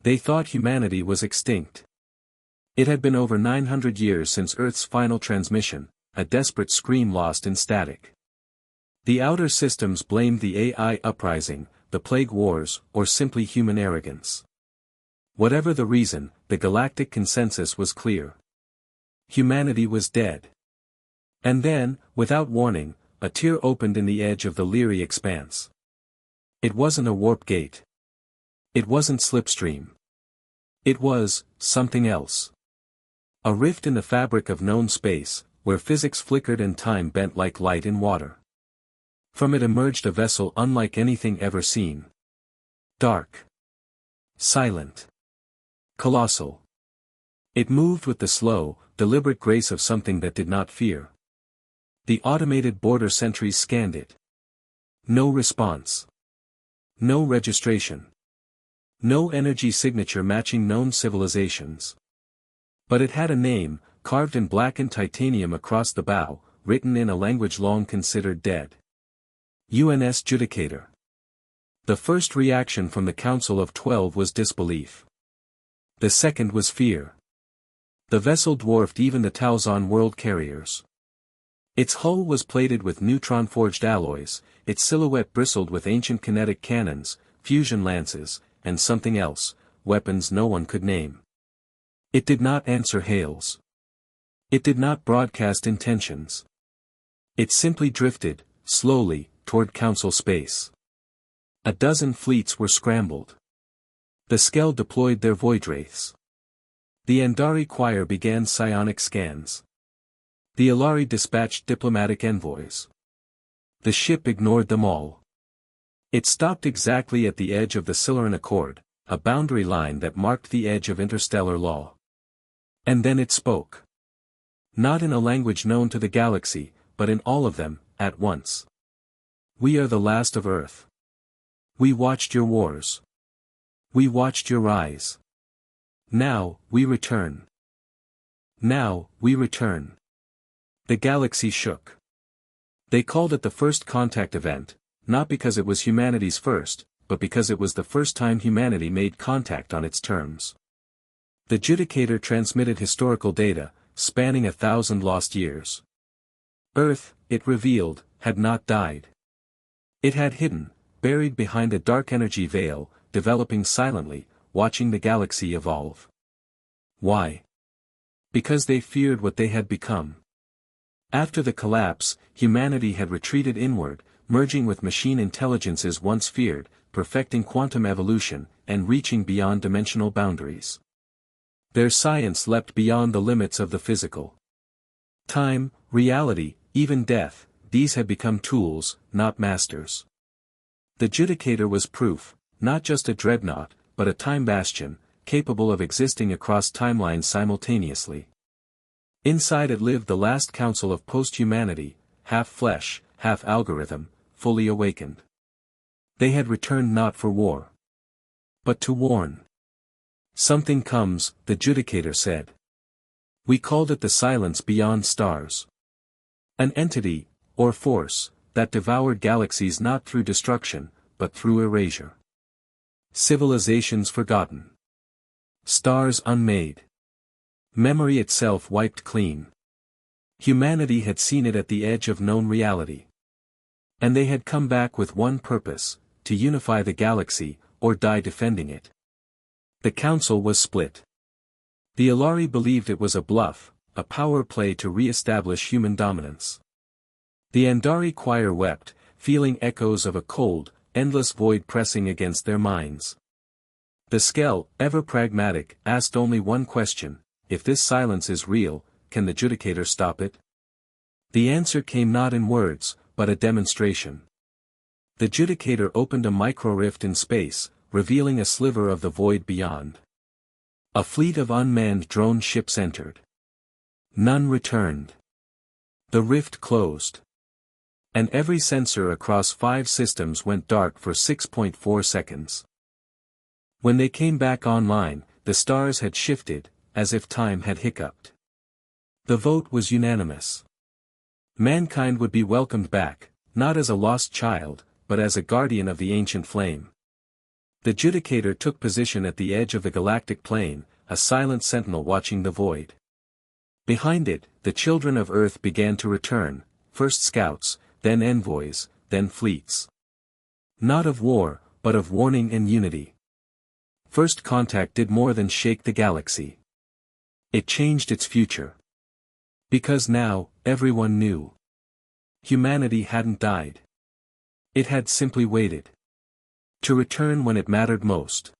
They thought humanity was extinct. It had been over 900 years since Earth's final transmission, a desperate scream lost in static. The outer systems blamed the AI uprising, the plague wars, or simply human arrogance. Whatever the reason, the galactic consensus was clear. Humanity was dead. And then, without warning, a tear opened in the edge of the Leary expanse. It wasn't a warp gate. It wasn't slipstream. It was something else. A rift in the fabric of known space, where physics flickered and time bent like light in water. From it emerged a vessel unlike anything ever seen. Dark. Silent. Colossal. It moved with the slow, deliberate grace of something that did not fear. The automated border sentries scanned it. No response. No registration. No energy signature matching known civilizations. But it had a name, carved in blackened titanium across the bow, written in a language long considered dead. UNS Judicator. The first reaction from the Council of 12 was disbelief. The second was fear. The vessel dwarfed even the Talzon world carriers. Its hull was plated with neutron-forged alloys, its silhouette bristled with ancient kinetic cannons, fusion lances, and something else, weapons no one could name. It did not answer hails. It did not broadcast intentions. It simply drifted, slowly, toward Council space. A dozen fleets were scrambled. The Skell deployed their void wraiths. The Andari choir began psionic scans. The Ilari dispatched diplomatic envoys. The ship ignored them all. It stopped exactly at the edge of the Siluran Accord, a boundary line that marked the edge of interstellar law. And then it spoke. Not in a language known to the galaxy, but in all of them, at once. We are the last of Earth. We watched your wars. We watched your rise. Now, we return. Now, we return. The galaxy shook. They called it the First Contact Event, not because it was humanity's first, but because it was the first time humanity made contact on its terms. The Judicator transmitted historical data, spanning 1,000 lost years. Earth, it revealed, had not died. It had hidden, buried behind a dark energy veil, developing silently, watching the galaxy evolve. Why? Because they feared what they had become. After the collapse, humanity had retreated inward, merging with machine intelligences once feared, perfecting quantum evolution, and reaching beyond dimensional boundaries. Their science leapt beyond the limits of the physical. Time, reality, even death, these had become tools, not masters. The Judicator was proof, not just a dreadnought, but a time bastion, capable of existing across timelines simultaneously. Inside it lived the last council of post-humanity, half flesh, half algorithm, fully awakened. They had returned not for war, but to warn. Something comes, the Judicator said. We called it the silence beyond stars. An entity, or force, that devoured galaxies not through destruction, but through erasure. Civilizations forgotten. Stars unmade. Memory itself wiped clean. Humanity had seen it at the edge of known reality. And they had come back with one purpose, to unify the galaxy, or die defending it. The council was split. The Ilari believed it was a bluff, a power play to re-establish human dominance. The Andari choir wept, feeling echoes of a cold, endless void pressing against their minds. The Skell, ever pragmatic, asked only one question: if this silence is real, can the Judicator stop it? The answer came not in words, but a demonstration. The Judicator opened a micro-rift in space, revealing a sliver of the void beyond. A fleet of unmanned drone ships entered. None returned. The rift closed. And every sensor across 5 systems went dark for 6.4 seconds. When they came back online, the stars had shifted, as if time had hiccuped. The vote was unanimous. Mankind would be welcomed back, not as a lost child, but as a guardian of the ancient flame. The Judicator took position at the edge of the galactic plane, a silent sentinel watching the void. Behind it, the children of Earth began to return, first scouts, then envoys, then fleets. Not of war, but of warning and unity. First Contact did more than shake the galaxy. It changed its future. Because now, everyone knew. Humanity hadn't died. It had simply waited. To return when it mattered most.